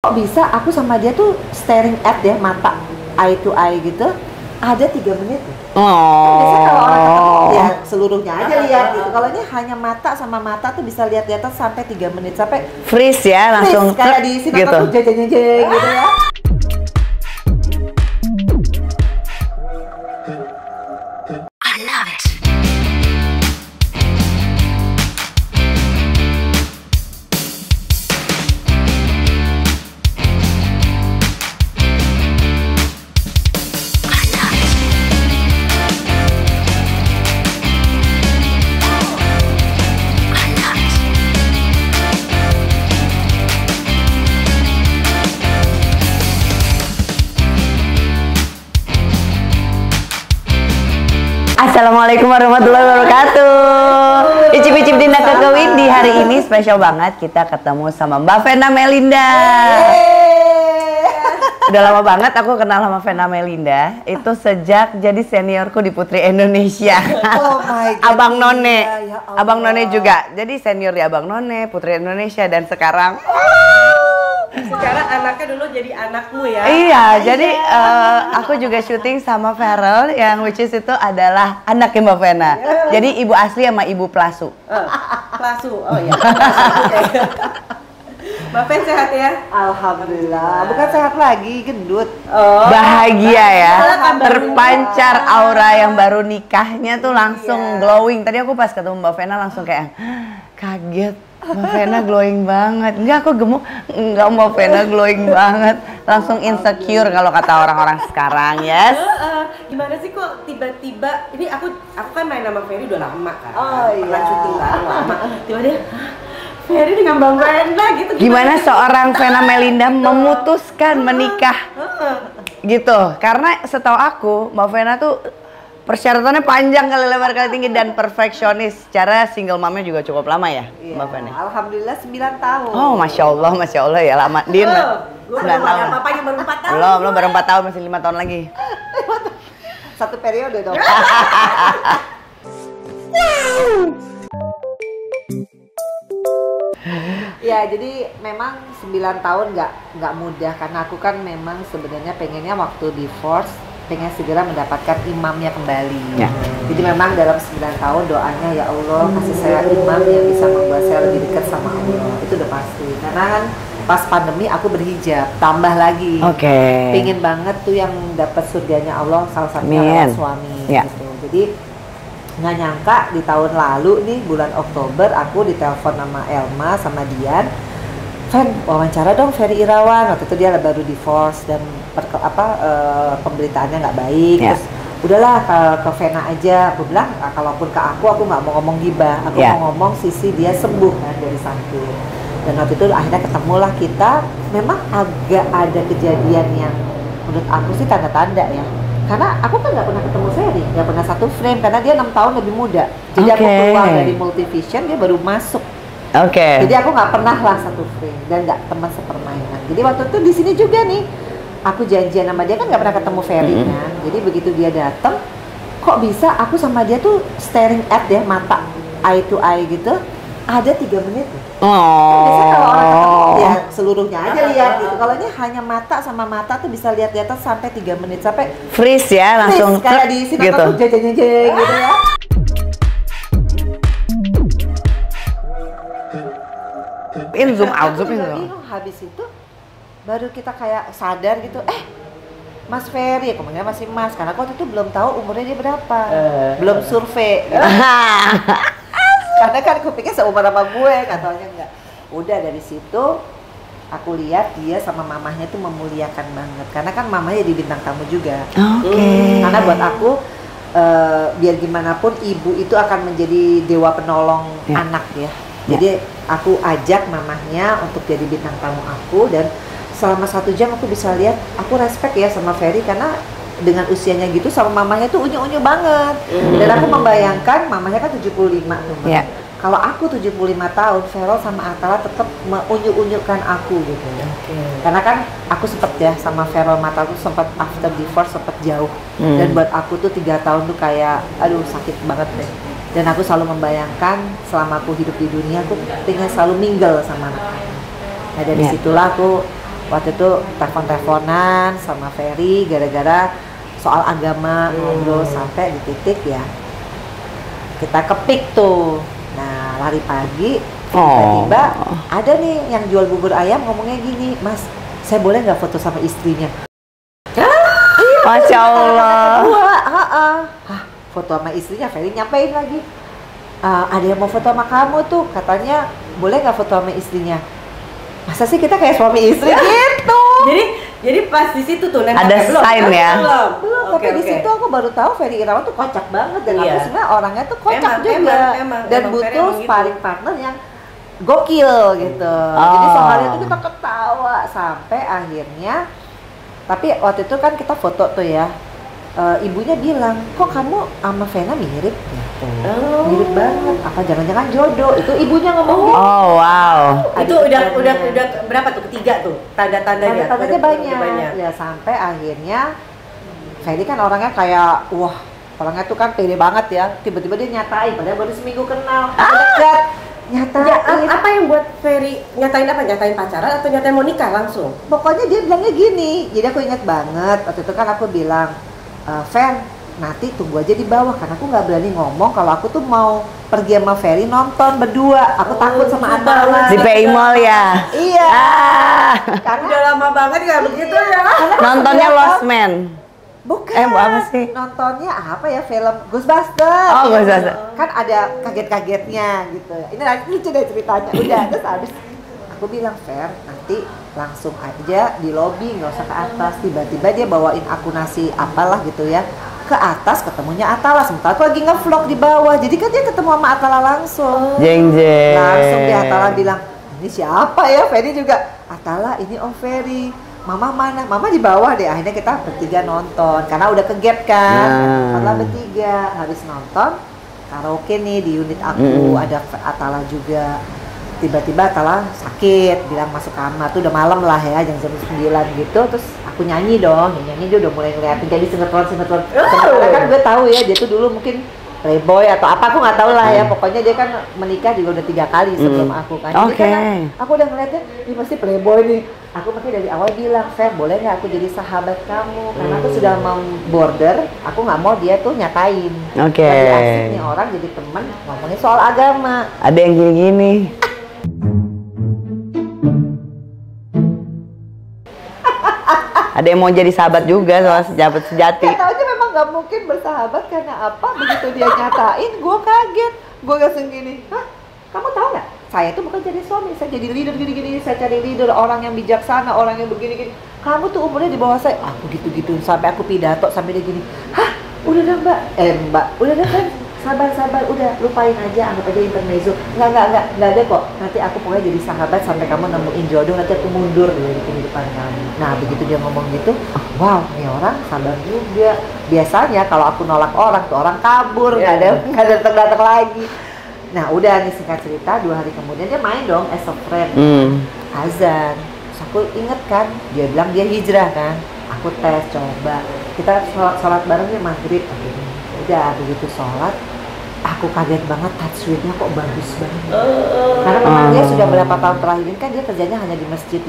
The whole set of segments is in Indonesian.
kok bisa aku sama dia tuh staring at ya, mata eye to eye gitu, ada 3 menit. Kan biasanya kalau orang ketemu ya seluruhnya aja lihat gitu. Kalau ini hanya mata sama mata tuh bisa lihat-lihatan sampai 3 menit, sampai freeze ya, langsung freeze, kayak di sinetron gitu. tuh jeng gitu ya. Assalamualaikum warahmatullahi wabarakatuh. Icip-icip Dinda Kekewin. Di hari ini spesial banget kita ketemu sama Mbak Vena Melinda. Udah lama banget aku kenal sama Vena Melinda. Itu sejak jadi seniorku di Putri Indonesia. Oh my God, Abang None, ya Allah. Abang None juga. Jadi senior di Abang None, Putri Indonesia, dan sekarang sekarang anaknya dulu jadi anakmu ya? Iya, jadi aku juga syuting sama Farel yang which is itu adalah anaknya Mbak Vena. Jadi ibu asli sama ibu pelasu. Pelasu, oh iya. Mbak Ven sehat ya? Alhamdulillah, bukan sehat lagi, gendut. Bahagia ya, Alhamdulillah. terpancar aura yang baru nikahnya tuh langsung glowing. Tadi aku pas ketemu Mbak Vena langsung kayak kaget. Mbak Vena glowing banget. Enggak, aku gemuk. Enggak, Mbak Vena glowing banget. Langsung insecure kalau kata orang-orang sekarang, yes. Gimana sih kok tiba-tiba, ini aku kan main sama Ferry udah lama kan? Oh, Pernah iya. syuting bareng lama. Tiba-tiba Ferry dengan Bang Vena gitu. Gimana seorang Vena Melinda memutuskan menikah gitu? Karena setahu aku Mbak Vena tuh persyaratannya panjang kali lebar kali tinggi dan perfeksionis. Secara single momnya juga cukup lama ya, Iya, Mbak Vena? alhamdulillah 9 tahun. Oh, masya Allah ya lama. Din, Gue 9 belum tahun. ada papanya baru 4 tahun. Belum baru 4 tahun, masih 5 tahun lagi. Satu periode dong. Ya, jadi memang 9 tahun nggak mudah, karena aku kan memang sebenarnya pengennya waktu divorce pengen segera mendapatkan imamnya kembali. Ya. Jadi memang dalam 9 tahun doanya, ya Allah kasih saya imam yang bisa membuat saya lebih dekat sama Allah. Itu udah pasti. Karena kan pas pandemi aku berhijab, tambah lagi. Oke. Pengen banget tuh yang dapat surganya Allah, salah satunya Amin. adalah suami Ya. gitu. Jadi nggak nyangka di tahun lalu nih bulan Oktober aku ditelepon sama Elma sama Dian, Ven, wawancara dong Ferry Irawan. Waktu itu dia baru divorce dan pemberitaannya nggak baik. Ya. Terus udahlah ke Vena aja. Aku bilang kalaupun ke aku nggak mau ngomong gibah, aku Ya. mau ngomong sisi dia sembuh kan dari sakit. Dan waktu itu akhirnya ketemulah kita. Memang agak ada kejadian yang menurut aku sih tanda-tanda ya. Karena aku kan nggak pernah ketemu Ferry, nggak pernah satu frame karena dia 6 tahun lebih muda. Jadi aku Oke. keluar dari Multivision, dia baru masuk. Oke. Jadi aku nggak pernah lah satu frame dan nggak teman sepermainan. Jadi waktu itu di sini juga nih, aku janjian sama dia kan nggak pernah ketemu Ferry kan. Jadi begitu dia datang, kok bisa aku sama dia tuh staring at ya, mata eye to eye gitu, ada 3 menit. Kan biasanya kalau orang ketemu ya seluruhnya aja lihat gitu. Kalau ini hanya mata sama mata tuh bisa lihat-lihatan sampai 3 menit, sampai Freeze ya, langsung freeze, kayak di sinetron gitu. tuh jeng gitu ya. Zoom out, Aku zoom in. juga bingung. Habis itu baru kita kayak sadar gitu, Mas Ferry, aku manggilnya masih Mas, karena aku waktu itu belum tahu umurnya dia berapa, belum survei. Gitu. Karena kan aku pikir seumur sama gue, katanya enggak. Udah dari situ aku lihat dia sama mamahnya tuh memuliakan banget, karena kan mamahnya di bintang tamu juga. Oke. Karena buat aku biar gimana pun ibu itu akan menjadi dewa penolong Ya. anak ya. Jadi aku ajak mamahnya untuk jadi bintang tamu aku, dan selama 1 jam aku bisa lihat, aku respect ya sama Ferry karena dengan usianya gitu sama mamahnya tuh unyu-unyu banget. Dan aku membayangkan mamahnya kan 75 tuh. Mbak. Ya. Kalau aku 75 tahun, Ferel sama Atala tetap menunjuk-unjukkan aku gitu ya. Karena kan aku sempet ya sama Ferel mata tuh sempat after divorce sempet jauh. Dan buat aku tuh 3 tahun tuh kayak aduh sakit banget deh. Dan aku selalu membayangkan selama aku hidup di dunia aku pengen selalu mingle sama anak. Nah dari situlah aku waktu itu telepon-teleponan sama Ferry gara-gara soal agama, ngobrol sampai di titik ya kita kepik tuh. Nah lari pagi tiba-tiba ada nih yang jual bubur ayam ngomongnya gini, Mas saya boleh nggak foto sama istrinya? Masya Allah. Hah, foto sama istrinya. Ferry nyampein lagi, ada yang mau foto sama kamu tuh, katanya boleh nggak foto sama istrinya? Masa sih kita kayak suami istri gitu? Jadi pas di situ tuh ada sign ya? Belum, tapi di situ aku baru tahu Ferry Irawan tuh kocak banget dan aku sebenarnya orangnya tuh kocak emang, dan butuh sparring partner yang gokil gitu. Jadi soalnya tuh kita ketawa sampai akhirnya. Tapi waktu itu kan kita foto tuh ya, ibunya bilang, kok kamu sama Vena mirip gitu. Mirip banget, apa jangan-jangan jodoh? Itu ibunya ngomong gitu. Oh wow. Itu udah berapa tuh? Ketiga tuh tanda-tandanya. Tanda-tandanya banyak. Ya sampai akhirnya Ferry kan orangnya kayak orangnya tuh kan pede banget ya. Tiba-tiba dia nyatain padahal baru seminggu kenal. Dekat. Nyatain. Apa yang buat Ferry nyatain apa? Nyatain pacaran atau nyatain mau nikah langsung? Pokoknya dia bilangnya gini. Jadi aku ingat banget waktu itu kan aku bilang, Fer, nanti tunggu aja di bawah karena aku nggak berani ngomong kalau aku tuh mau pergi sama Ferry nonton berdua. Aku takut sama Atala. Di PI Mall ya? Iya. Karena udah lama banget nggak begitu ya? Nontonnya Lost Man. Bukan. Apa sih? Nontonnya apa ya, film Ghostbusters. Oh, Ghostbusters. Kan ada kaget-kagetnya gitu. Ini lucu deh ceritanya. Udah, terus habis aku bilang, Fer, nanti langsung aja di lobi, nggak usah ke atas. Tiba-tiba dia bawain aku nasi apalah gitu ya. Ke atas ketemunya Atala, sementara aku lagi nge-vlog di bawah. Jadi kan dia ketemu sama Atala langsung. Jeng. Langsung dia Atala bilang, ini siapa ya? Ferry juga, Atala ini Om Ferry. Mama mana? Mama di bawah deh. Akhirnya kita bertiga nonton karena udah ke gap kan. Atala bertiga habis nonton karaoke nih di unit aku. Ada Atala juga. Tiba-tiba Atala sakit, bilang masuk kamar. Tuh udah malam lah ya, jam 9 gitu. Terus aku nyanyi dong. Nyanyi dia udah mulai ngeliatin jadi sinetron. Karena kan gue tahu ya dia tuh dulu mungkin playboy atau apa, aku nggak tahu lah ya. Pokoknya dia kan menikah juga udah 3 kali sebelum aku kan. Jadi kan aku udah ngeliatnya ini pasti playboy nih. Aku makanya dari awal bilang, Fer, boleh nggak aku jadi sahabat kamu? Karena aku sudah mau border, aku nggak mau dia tuh nyatain. Lagi asik nih orang jadi temen ngomongin soal agama. Ada yang gini-gini. Ada yang mau jadi sahabat juga soal sahabat sejati. Gak taunya memang nggak mungkin bersahabat karena apa? Begitu dia nyatain, gue kaget. Gue langsung gini, hah? Kamu tahu nggak? Saya tuh bukan jadi suami, saya jadi leader gini-gini. Saya cari leader, orang yang bijaksana, orang yang begini-gini. Kamu tuh umurnya di bawah saya. Aku gitu-gitu sampai aku pidato sampai dia gini. Hah? Udah dah Mbak, udah dah kan. Sabar, udah lupain aja, anggap aja intermezzo. Enggak ada kok. Nanti aku pokoknya jadi sahabat sampai kamu nemuin jodoh, nanti aku mundur dari kehidupan kamu. Nah begitu dia ngomong gitu, wow, ini orang sabar juga. Biasanya kalau aku nolak orang tuh orang kabur, nggak datang lagi. Nah udah nih singkat cerita 2 hari kemudian dia main dong as a friend. Azan. Terus aku inget kan, dia bilang dia hijrah kan. Aku tes coba. Kita sholat bareng ya maghrib. Udah begitu sholat, aku kaget banget tajwidnya kok bagus banget. Karena memang dia sudah berapa tahun terakhir ini kan dia kerjanya hanya di masjid.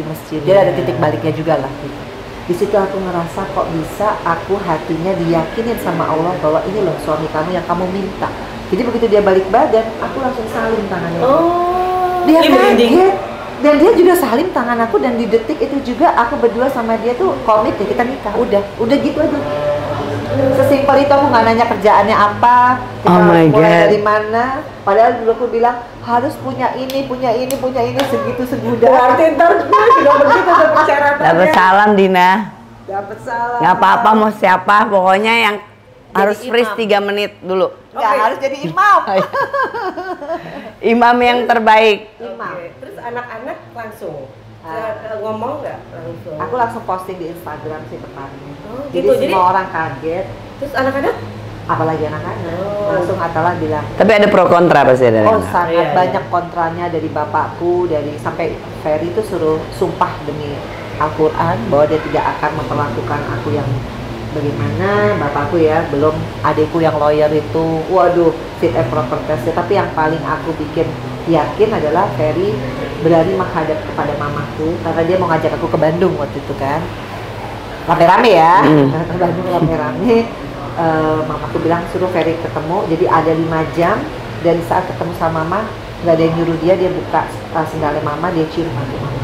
Dia ada titik baliknya juga lah gitu. Di situ aku ngerasa kok bisa aku hatinya diyakinin sama Allah bahwa ini loh suami kamu yang kamu minta. Jadi begitu dia balik badan, aku langsung salim tangannya. Dia kaget. Dan dia juga salim tangan aku dan di detik itu juga aku berdua sama dia tuh komit ya kita nikah. Udah gitu aja. Sesimpel itu, aku nggak nanya kerjaannya apa, kita harus mulai dari mana. Padahal dulu aku bilang harus punya ini segitu segudang. Berarti ntar gue juga begitu tuh persyaratannya. Dapat salam Dina. Dapat salam. Nggak apa-apa mau siapa, pokoknya yang jadi harus freeze 3 menit dulu. Nggak harus jadi imam. Imam yang terbaik. Imam. Terus anak-anak langsung ngomong nggak langsung? Aku langsung posting di Instagram sih pertama. Gitu. Jadi semua orang kaget. Terus anak-anak? Apalagi anak-anak. Langsung Atala bilang. Tapi ada pro kontra pasti ada. Sangat banyak kontranya dari bapakku, dari sampai Ferry itu suruh sumpah demi Al-Quran bahwa dia tidak akan memperlakukan aku yang bagaimana bapakku ya, belum adikku yang lawyer itu, waduh fit and proper test. Tapi yang paling aku bikin yakin adalah Ferry berani menghadap kepada mamaku karena dia mau ngajak aku ke Bandung waktu itu kan. Rame-rame ya, ke Bandung rame-rame. Mamaku bilang suruh Ferry ketemu, jadi ada 5 jam dari saat ketemu sama mama, nggak ada yang nyuruh dia buka sendalnya mama, dia cium kaki mama.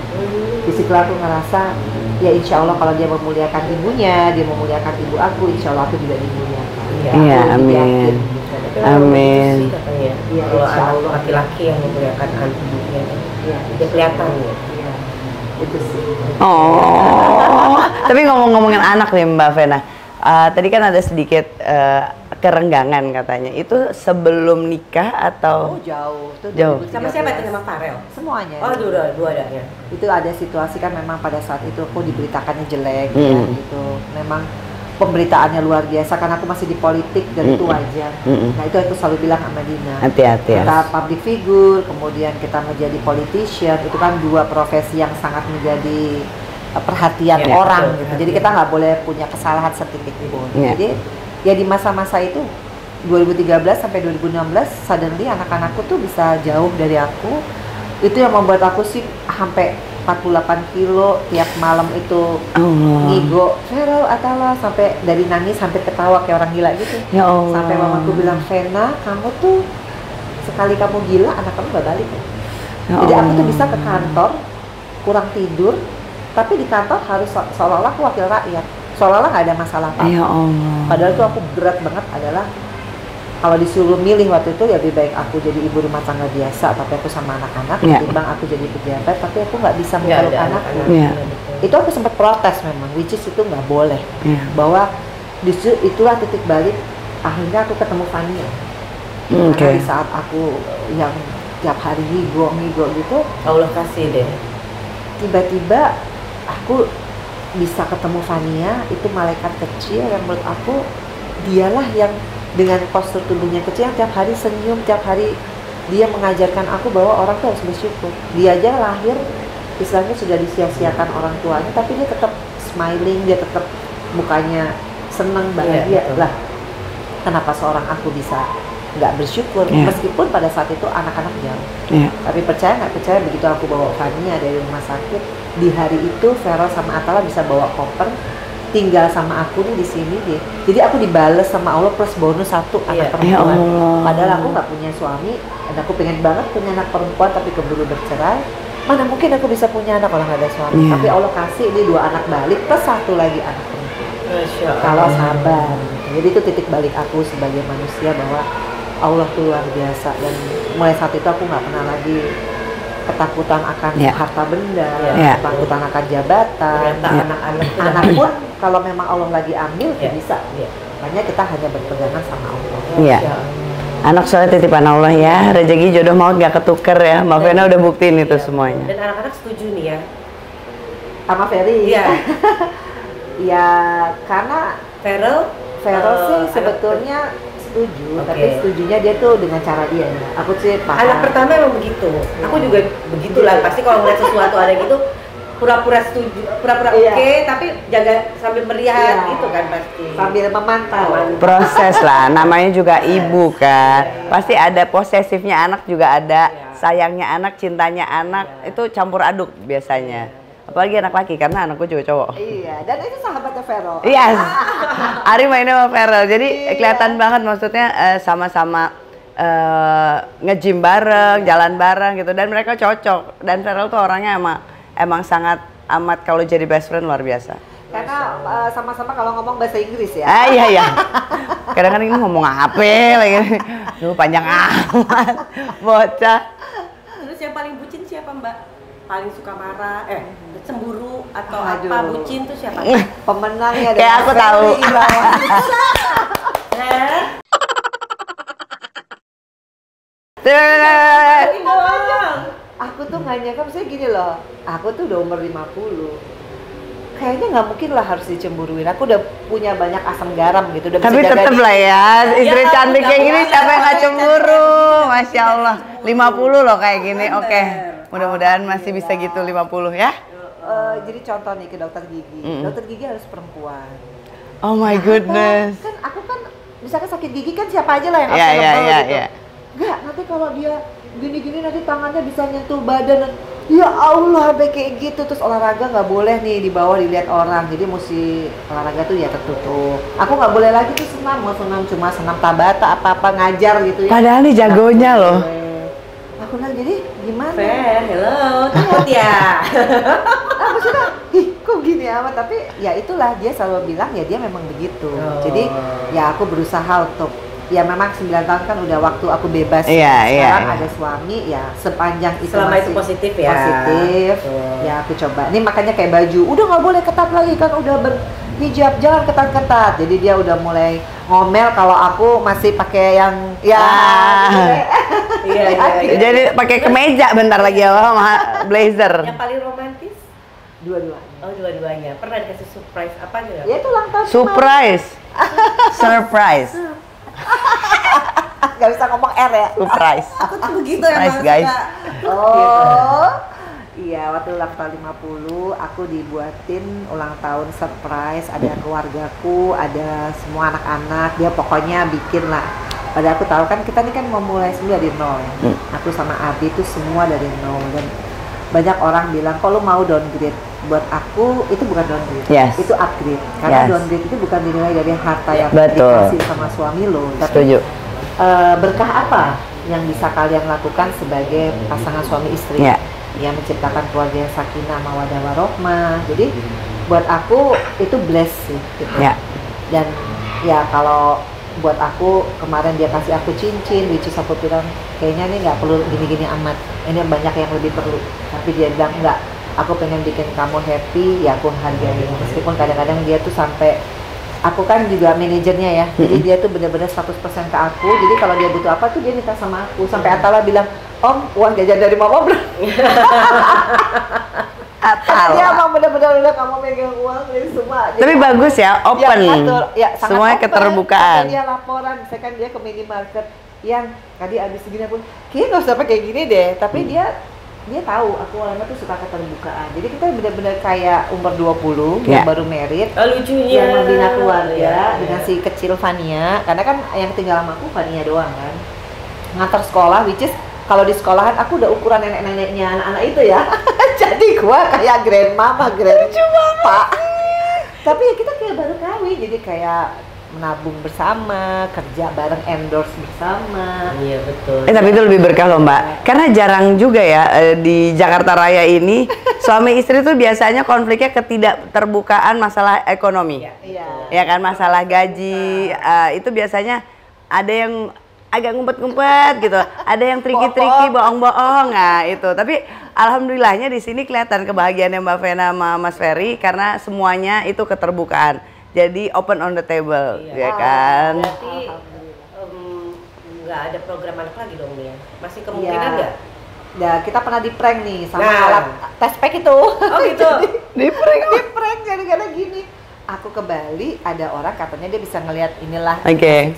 Di situ aku ngerasa, ya insya Allah kalau dia memuliakan ibunya, dia memuliakan ibu aku, insya Allah aku juga dimuliakan. Iya, amin. Amin. Iya, kalau anak laki-laki yang memuliakan ibunya, dia kelihatan ya. Itu sih. Oh, tapi ngomongin anak nih Mbak Vena. Tadi kan ada sedikit kerenggangan katanya. Itu sebelum nikah atau? Oh jauh. Itu Jauh. 2013. Sama siapa itu, sama Farel? Semuanya. Oh dua ada ya. Itu ada situasi kan memang pada saat itu aku diberitakannya jelek ya gitu. Memang pemberitaannya luar biasa karena aku masih di politik dan itu wajar. Nah itu aku selalu bilang sama Dina. Hati-hati ya. Kita public figure, kemudian kita menjadi politician, itu kan 2 profesi yang sangat menjadi perhatian Ya, orang betul, gitu. Jadi kita nggak boleh punya kesalahan setitik pun. Ya. Jadi ya di masa-masa itu 2013 sampai 2016 suddenly anak-anakku tuh bisa jauh dari aku. Itu yang membuat aku sih sampai 48 kilo tiap malam itu ngigo, Feral Atala, sampai dari nangis sampai ketawa kayak orang gila gitu. Ya Allah. Sampai mamaku bilang, Vena, kamu tuh sekali kamu gila, anak kamu gak balik ya. Jadi aku tuh bisa ke kantor, kurang tidur, tapi di kantor harus seolah-olah aku wakil rakyat, seolah-olah gak ada masalah apa. Ya Allah. Padahal tuh aku berat banget adalah kalau disuruh milih waktu itu ya lebih baik aku jadi ibu rumah tangga biasa tapi aku sama anak-anak ketimbang aku jadi pejabat tapi aku nggak bisa memeluk anakku. Itu aku sempat protes memang, which is itu nggak boleh. Bahwa justru itulah titik balik akhirnya aku ketemu Fania. Karena di saat aku yang tiap hari ngigo gitu, Allah kasih deh. tiba-tiba aku bisa ketemu Fania, itu malaikat kecil yang menurut aku dialah yang dengan postur tubuhnya kecil tiap hari senyum, tiap hari dia mengajarkan aku bahwa orang tuh harus bersyukur. Dia aja lahir istilahnya sudah disia-siakan orang tuanya tapi dia tetap smiling, dia tetap mukanya seneng, bahagia. Lah kenapa seorang aku bisa nggak bersyukur meskipun pada saat itu anak-anak jauh. Tapi percaya nggak percaya begitu aku bawa Fania dari rumah sakit, di hari itu Feral sama Atala bisa bawa koper tinggal sama aku nih di sini dia. Jadi aku dibales sama Allah plus bonus 1 anak perempuan. Padahal aku nggak punya suami dan aku pengen banget punya anak perempuan tapi keburu bercerai. Mana mungkin aku bisa punya anak kalau nggak ada suami. Tapi Allah kasih ini 2 anak balik plus 1 lagi anak perempuan. Kalau sabar. Jadi itu titik balik aku sebagai manusia bahwa Allah tuh luar biasa dan mulai saat itu aku nggak pernah lagi ketakutan akan harta benda, ketakutan akan jabatan. Anak pun kalau memang Allah lagi ambil bisa. Makanya kita hanya berpegangan sama Allah. Anak soalnya titipan Allah ya, rezeki jodoh maut gak ketuker ya. Mbak Vena udah buktiin itu semuanya. Dan anak-anak setuju nih ya sama Ferry. Iya. Ya karena Feral sih sebetulnya setuju, tapi setujunya dia tuh dengan cara dia. Aku sih paham. Anak pertama emang begitu. Aku juga begitulah. Pasti kalau ngeliat sesuatu ada gitu, pura-pura setuju, pura-pura oke, tapi jaga sambil melihat gitu kan pasti. Sambil memantau. Proses lah, namanya juga ibu kan. Pasti ada posesifnya anak juga ada, sayangnya anak, cintanya anak, itu campur aduk biasanya. Apalagi anak laki karena anakku juga cowok. Iya, dan itu sahabatnya Feral. Yes. Ari mainnya sama Feral. Jadi kelihatan banget maksudnya sama-sama nge-gym bareng, jalan bareng gitu dan mereka cocok. Dan Feral tuh orangnya emang sangat amat kalau jadi best friend luar biasa. Karena sama-sama kalau ngomong bahasa Inggris ya. Iya. Kadang-kadang ini ngomong apa lagi. Duh panjang amat. Bocah. Terus yang paling bucin siapa Mbak? Paling suka marah, cemburu atau Aduh. apa bucin tuh siapa? Pemenangnya kayak aku tahu. Aku tuh nggak nyangka, misalnya gini loh, aku tuh udah umur 50. Kayaknya nggak mungkin lah harus dicemburuin. Aku udah punya banyak asam garam gitu. Udah Tapi tetep lah ya, istri cantik kayak gini siapa yang nggak cemburu? Masya Allah, 50 loh kayak gini, oke. Mudah-mudahan masih bisa gitu 50 ya. Jadi contoh nih ke dokter gigi. Dokter gigi harus perempuan. Oh my goodness. Kan aku kan misalkan sakit gigi kan siapa aja lah yang available gitu. Enggak, nanti kalau dia gini-gini nanti tangannya bisa nyentuh badan. Ya Allah, sampai kayak gitu. Terus olahraga nggak boleh nih di bawah dilihat orang, jadi mesti olahraga tuh ya tertutup. Aku nggak boleh lagi tuh senam, mau senam cuma senam tabata apa-apa ngajar gitu ya. Padahal nih jagonya loh. Aku bilang jadi gimana? Hello, takut ya? Aku sudah, kok gini amat, tapi ya itulah dia selalu bilang ya dia memang begitu. Jadi ya aku berusaha untuk ya memang 9 tahun kan udah waktu aku bebas. Sekarang ada suami ya sepanjang itu selama masih itu positif ya. Positif. Ya aku coba. Ini makanya kayak baju udah nggak boleh ketat lagi kan udah berhijab jangan ketat-ketat. Jadi dia udah mulai ngomel kalau aku masih pakai yang Iya. Jadi pakai kemeja bentar lagi ya sama blazer. Yang paling romantis? Dua-duanya. Oh, dua-duanya. Pernah dikasih surprise apa gitu? Ya itu ulang tahun. Surprise. Surprise. Gak bisa ngomong R ya. Surprise. Aku tuh begitu Surprise, emang guys. suka. Oh. Iya, waktu ulang tahun 50 aku dibuatin ulang tahun surprise, ada keluargaku, ada semua anak-anak, dia pokoknya bikin lah. Padahal aku tahu kan kita ini kan memulai semua dari nol ya. Aku sama Abi itu semua dari nol dan banyak orang bilang kalau mau downgrade. Buat aku itu bukan downgrade, itu upgrade. Karena downgrade itu bukan dinilai dari harta yang dikasih sama suami lo, tapi berkah apa yang bisa kalian lakukan sebagai pasangan suami istri yang menciptakan keluarga yang sakinah mawaddah warohmah. Jadi buat aku itu bless sih gitu. Dan ya kalau buat aku kemarin dia kasih aku cincin, which is aku bilang kayaknya ini nggak perlu gini-gini amat, ini banyak yang lebih perlu. Tapi dia bilang enggak, aku pengen bikin kamu happy, ya aku hargai. Meskipun kadang-kadang dia tuh sampai, aku kan juga manajernya ya, jadi dia tuh benar-benar 100% ke aku. Jadi kalau dia butuh apa tuh dia minta sama aku. Sampai Atala bilang, Om, uang jajan dari mama bro. Dia emang benar-benar udah kamu megang uang dari semua. Tapi jadi, bagus ya, open. Semuanya open. keterbukaan. Sampai dia laporan, saya kan dia ke minimarket yang tadi abis segini pun, kayaknya nggak usah pakai gini deh. Tapi dia tahu aku orangnya tuh suka keterbukaan. Jadi kita benar-benar kayak umur 20 yang baru married, lucunya yang membina keluarga dengan si kecil Fania. Karena kan yang tinggal sama aku Fania doang kan. Ngantar sekolah, which is kalau di sekolahan aku udah ukuran nenek-neneknya anak-anak itu ya. Jadi gua kayak grandmama, grandpa. Tapi ya kita kayak baru kawin, jadi kayak menabung bersama, kerja bareng, endorse bersama. Iya betul. Tapi itu lebih berkah loh Mbak. Karena jarang juga ya di Jakarta Raya ini suami istri tuh biasanya konfliknya ketidakterbukaan masalah ekonomi. Iya. Ya kan, masalah gaji itu biasanya ada yang agak ngumpet-ngumpet gitu, ada yang triki-triki, bohong-bohong, nah itu. Tapi alhamdulillahnya di sini kelihatan kebahagiaannya Mbak Vena sama Mas Ferry karena semuanya itu keterbukaan. Jadi open on the table, ya kan? Berarti nggak ada program anak lagi dong ya? Masih kemungkinan nggak? Ya kita pernah di prank nih sama alat tes pack itu. Oh gitu? di prank gara-gara gini. Aku ke Bali, ada orang katanya dia bisa ngelihat inilah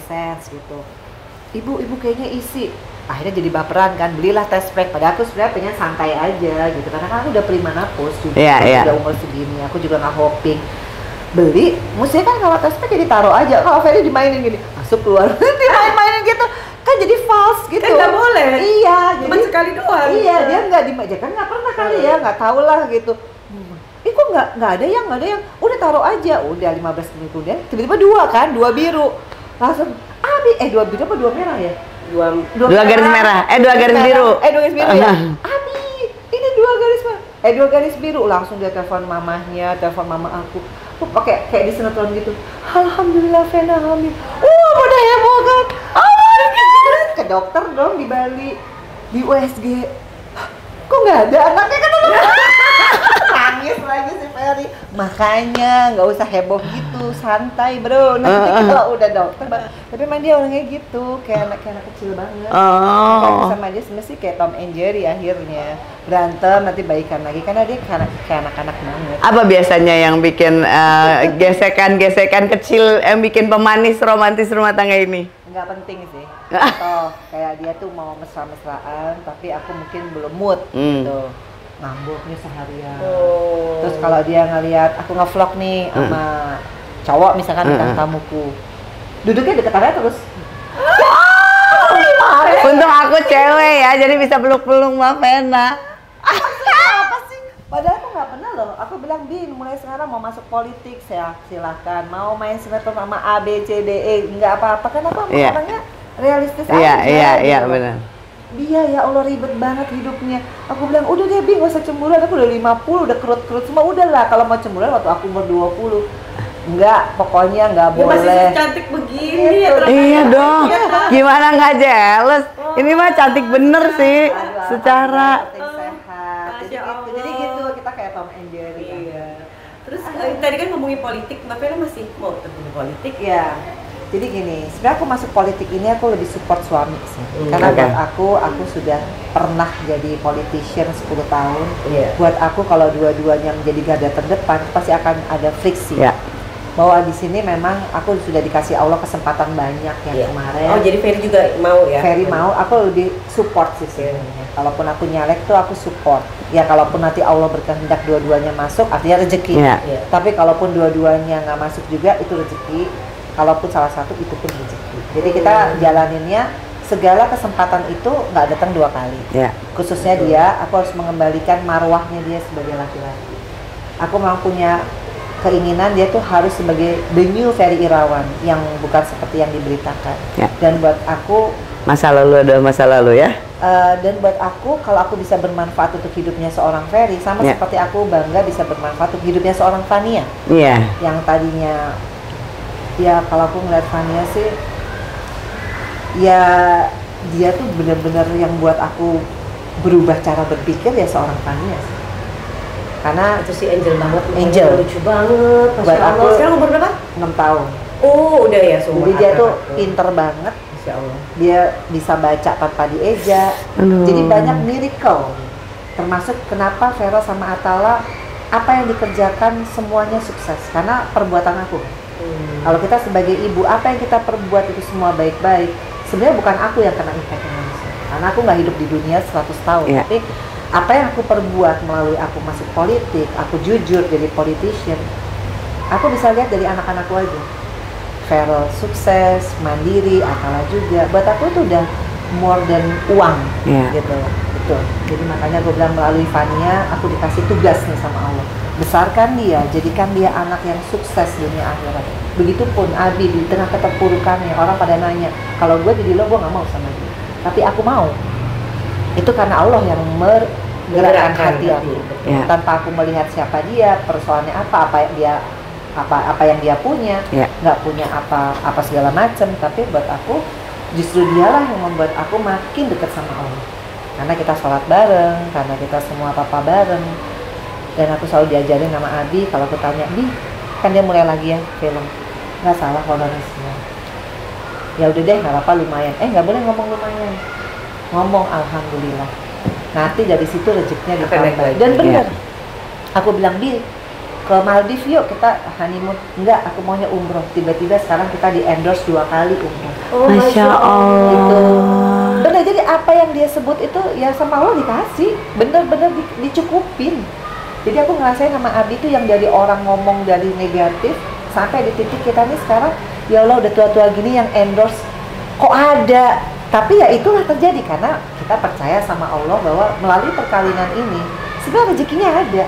sense gitu. Ibu kayaknya isi. Akhirnya jadi baperan kan, belilah test pack. Padahal aku sebenarnya pengen santai aja gitu. Karena kan aku udah premenopause juga, udah umur segini. Aku juga nggak hoping beli. Mestinya kan kalau test pack jadi taruh aja. Kalau Ferry dimainin gini, masuk keluar, dimain-mainin gitu. Kan jadi false gitu. Kan nggak boleh. Iya, cuma jadi sekali doang. Iya, dia nggak dimainin. Kan nggak pernah kali ya, nggak tahu lah gitu. Kok nggak ada yang udah taruh aja. Udah 15 menit kemudian tiba-tiba dua biru. Langsung Abi, dua biru apa dua merah ya? Dua garis merah, dua garis biru. Dua garis biru ya? Abi, ini dua garis merah. Dua garis biru. Langsung dia telepon mamahnya, telepon mama aku. Tuh pakai kayak di sinetron gitu. Alhamdulillah Vena hamil. Udah heboh kan? Oh my god. Ke dokter dong di Bali, di USG. Kok nggak ada anaknya kan? Nangis lagi si Ferry. Makanya nggak usah heboh gitu, santai bro. Nanti kalau udah dokter, tapi emang dia orangnya gitu, kayak anak kecil banget. Kayak sama dia sebenarnya sih kayak Tom and Jerry akhirnya berantem nanti baikan lagi karena dia kayak anak-anak banget. Apa biasanya yang bikin gesekan-gesekan kecil yang bikin pemanis romantis rumah tangga ini? Nggak penting sih. Atau kayak dia tuh mau mesra-mesraan, tapi aku mungkin belum mood gitu. Ngambuknya seharian. Terus kalau dia ngelihat aku nge-vlog nih sama cowok misalkan tentang tamuku, duduknya deket area terus. Untung aku cewek ya, jadi bisa peluk-peluk Mbak Vena. Apa sih? Padahal aku nggak pernah loh. Aku bilang, Bin, mulai sekarang mau masuk politik, saya silahkan. Mau main sinetron sama A, B, C, D, E, nggak apa-apa. Kan aku orangnya realistis aja. Iya benar. Dia ya Allah ribet banget hidupnya. Aku bilang, udah deh Bin, gak usah cemburuan. Aku udah 50, udah kerut-kerut semua. Udahlah, kalau mau cemburuan waktu aku umur 20. Enggak, pokoknya nggak boleh. Masih cantik begini ya. Iya dong. Gimana nggak jealous? Ini mah cantik bener sih. Secara sehat. Jadi gitu, kita kayak Tom and Jerry. Iya. Terus tadi kan ngomongin politik, Mbak Vena masih mau terjun politik? Ya. Jadi gini, sebenarnya aku masuk politik ini aku lebih support suami sih. Karena buat aku sudah pernah jadi politician 10 tahun. Buat aku kalau dua-duanya menjadi garda terdepan pasti akan ada friksi. Bahwa di sini memang aku sudah dikasih Allah kesempatan banyak yang kemarin. Oh, jadi Ferry juga mau ya? Ferry mau, aku lebih support sih sebenarnya. Kalaupun aku nyalek tuh aku support. Ya kalaupun nanti Allah berkehendak dua-duanya masuk, artinya rezeki. Tapi kalaupun dua-duanya nggak masuk juga itu rezeki. Kalaupun salah satu itu pun rezeki. Jadi kita jalaninnya segala kesempatan itu nggak datang 2 kali. Khususnya dia, aku harus mengembalikan marwahnya dia sebagai laki-laki. Aku memang punya keinginan dia tuh harus sebagai the new Ferry Irawan yang bukan seperti yang diberitakan. Dan buat aku masa lalu ada masa lalu ya. Dan buat aku kalau aku bisa bermanfaat untuk hidupnya seorang Ferry sama seperti aku bangga bisa bermanfaat untuk hidupnya seorang Fania. Yang tadinya ya kalau aku ngeliat Fania sih ya dia tuh benar-benar yang buat aku berubah cara berpikir ya seorang Fania sih. Karena itu si Angel banget, lucu banget. Buat aku sekarang umur berapa? 6 tahun. Oh udah ya semua. Jadi dia tuh pinter banget. Masya Allah. Dia bisa baca tanpa dieja. Jadi banyak miracle. Termasuk kenapa Vera sama Atala apa yang dikerjakan semuanya sukses karena perbuatan aku. Kalau kita sebagai ibu, apa yang kita perbuat itu semua baik-baik. Sebenarnya bukan aku yang kena impactnya manusia. Karena aku nggak hidup di dunia 100 tahun. Tapi apa yang aku perbuat melalui aku masuk politik, aku jujur jadi politician, aku bisa lihat dari anak-anakku aja. Feral sukses, mandiri, Atala juga. Buat aku itu udah more than uang, gitu. Betul. Jadi makanya aku bilang melalui Fania, aku dikasih tugas nih sama Allah. Besarkan dia, jadikan dia anak yang sukses dunia akhirat. Begitupun Abi di tengah keterpurukannya, orang pada nanya, kalau gue jadi lo, gue nggak mau sama dia. Tapi aku mau. Itu karena Allah yang menggerakkan hati aku. Tanpa aku melihat siapa dia, persoalannya apa yang dia punya, nggak punya apa segala macam. Tapi buat aku justru dialah yang membuat aku makin dekat sama Allah. Karena kita sholat bareng, karena kita semua papa bareng. Dan aku selalu diajarin sama Abi, kalau aku tanya, Bi, kan dia mulai lagi ya film, nggak salah kalau Indonesia. Ya udah deh, nggak apa-apa lumayan. Nggak boleh ngomong lumayan. Ngomong alhamdulillah. Nanti dari situ rezekinya ditambah. Dan benar. Aku bilang, Bi, ke Maldives yuk kita honeymoon. Enggak, aku maunya umroh. Tiba-tiba sekarang kita di endorse 2 kali umroh. Masya Allah. Gitu. Benar, jadi apa yang dia sebut itu ya sama Allah dikasih. Bener-bener dicukupin. Jadi aku ngerasain sama Abi tuh yang dari orang ngomong dari negatif sampai di titik kita nih sekarang, ya Allah udah tua-tua gini yang endorse kok ada. Tapi ya itulah terjadi karena kita percaya sama Allah bahwa melalui perkawinan ini sebenarnya rezekinya ada.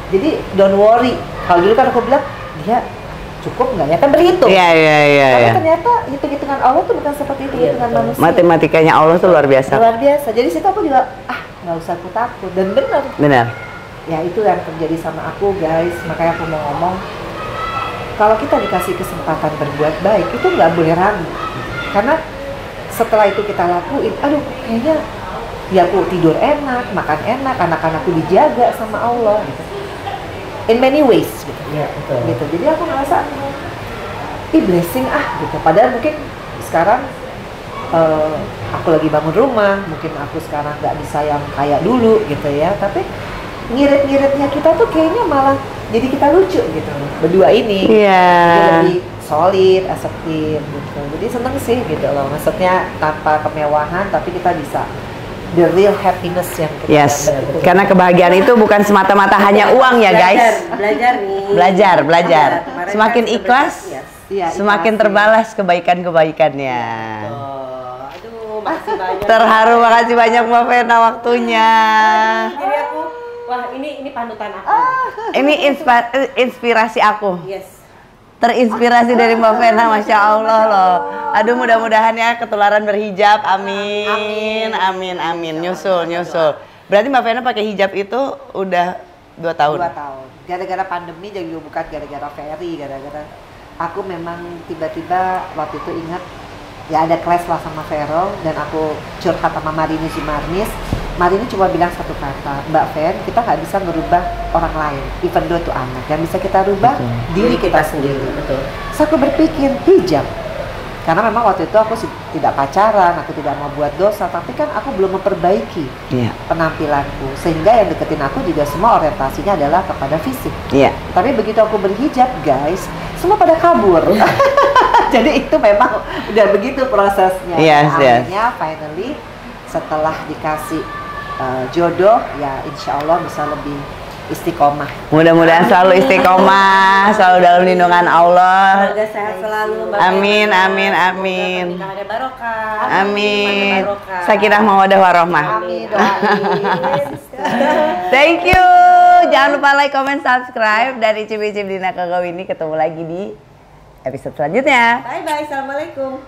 Jadi don't worry. Kalau dulu kan aku bilang dia cukup nggak ya, kan berhitung. Tapi ternyata hitung-hitungan Allah tuh bukan seperti hitung-hitungan manusia. Matematikanya Allah tuh luar biasa. Luar biasa. Jadi situ aku juga nggak usah aku takut dan benar. Ya itu yang terjadi sama aku guys. Makanya aku mau ngomong, kalau kita dikasih kesempatan berbuat baik itu nggak boleh ragu. Karena setelah itu kita lakuin, aduh kayaknya ya aku tidur enak, makan enak, anak-anakku dijaga sama Allah gitu. In many ways gitu. Gitu. Jadi aku ngerasa blessing gitu. Padahal mungkin sekarang aku lagi bangun rumah, mungkin aku sekarang nggak bisa yang kayak dulu gitu ya. Tapi ngirit-ngiritnya kita tuh kayaknya malah jadi kita lucu gitu berdua ini. Jadi lebih solid, assertif gitu. Jadi seneng sih gitu loh. Maksudnya tanpa kemewahan tapi kita bisa the real happiness yang kita dapat. Karena kebahagiaan itu bukan semata-mata hanya uang ya guys. Belajar. Semakin ikhlas, semakin terbalas kebaikan-kebaikannya. makasih banyak. Terharu, makasih banyak Mbak Vena waktunya. Jadi aku, wah ini panutan aku. Ini inspirasi aku. Yes. Terinspirasi dari Mbak Vena, Masya Allah loh. Aduh, mudah-mudahan ya ketularan berhijab, amin, amin, amin. Nyusul. Berarti Mbak Vena pakai hijab itu udah 2 tahun? 2 tahun. Gara-gara pandemi jadi bukan gara-gara Ferry, gara-gara aku memang tiba-tiba waktu itu ingat ya ada clash lah sama Vero dan aku curhat sama Marini Sumarnis. Marini cuma bilang satu kata, Mbak Fen, kita nggak bisa merubah orang lain, even though itu anak. Yang bisa kita rubah diri kita sendiri. Betul. Terus aku berpikir hijab, karena memang waktu itu aku tidak pacaran, aku tidak mau buat dosa, tapi kan aku belum memperbaiki penampilanku, sehingga yang deketin aku juga semua orientasinya adalah kepada fisik. Tapi begitu aku berhijab, guys, semua pada kabur. Jadi itu memang udah begitu prosesnya. Akhirnya finally setelah dikasih jodoh, ya insya Allah bisa lebih istiqomah. Mudah-mudahan selalu istiqomah, selalu dalam lindungan Allah. Semoga sehat selalu, Mbak. Amin, amin, amin. Pernikahannya barokah. Amin. Sakinah mawaddah warahmah. Amin, doain. Thank you. Jangan lupa like, comment, subscribe. Dari Cip-Cip Dina Kegawini, ketemu lagi di episode selanjutnya. Bye bye, assalamualaikum.